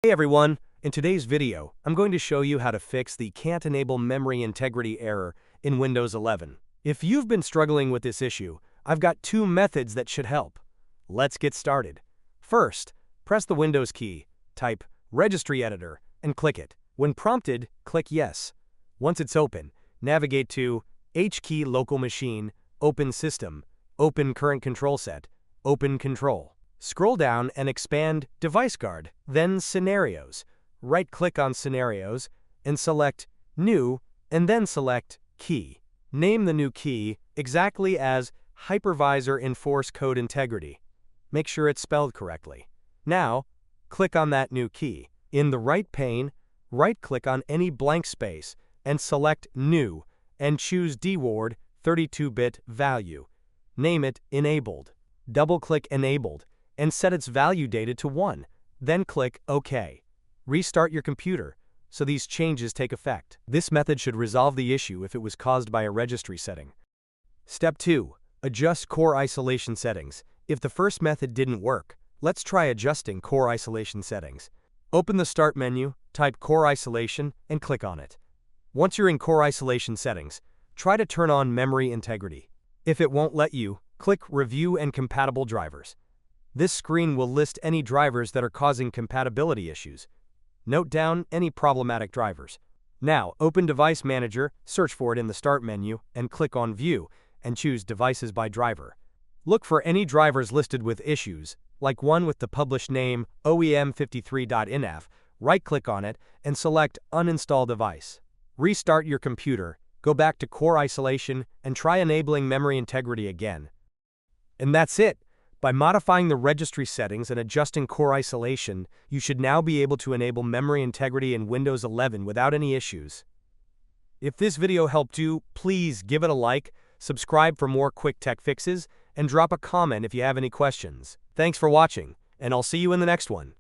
Hey everyone, in today's video, I'm going to show you how to fix the can't enable memory integrity error in Windows 11. If you've been struggling with this issue, I've got two methods that should help. Let's get started. First, press the Windows key, type Registry Editor, and click it. When prompted, click Yes. Once it's open, navigate to H key Local Machine, Open System, Open Current Control Set, Open Control. Scroll down and expand Device Guard, then Scenarios. Right-click on Scenarios and select New, and then select Key. Name the new key exactly as Hypervisor Enforce Code Integrity. Make sure it's spelled correctly. Now, click on that new key. In the right pane, right-click on any blank space and select New, and choose DWORD 32-bit value. Name it Enabled. Double-click Enabled and set its value data to 1. Then click OK. Restart your computer so these changes take effect. This method should resolve the issue if it was caused by a registry setting. Step 2. Adjust core isolation settings. If the first method didn't work, let's try adjusting core isolation settings. Open the Start menu, type Core Isolation, and click on it. Once you're in Core Isolation settings, try to turn on memory integrity. If it won't let you, click Review Incompatible Drivers. This screen will list any drivers that are causing compatibility issues. Note down any problematic drivers. Now, open Device Manager, search for it in the Start menu, and click on View, and choose Devices by Driver. Look for any drivers listed with issues, like one with the published name OEM53.inf. Right-click on it and select Uninstall Device. Restart your computer, go back to Core Isolation, and try enabling memory integrity again. And that's it. By modifying the registry settings and adjusting core isolation, you should now be able to enable memory integrity in Windows 11 without any issues. If this video helped you, please give it a like, subscribe for more quick tech fixes, and drop a comment if you have any questions. Thanks for watching, and I'll see you in the next one.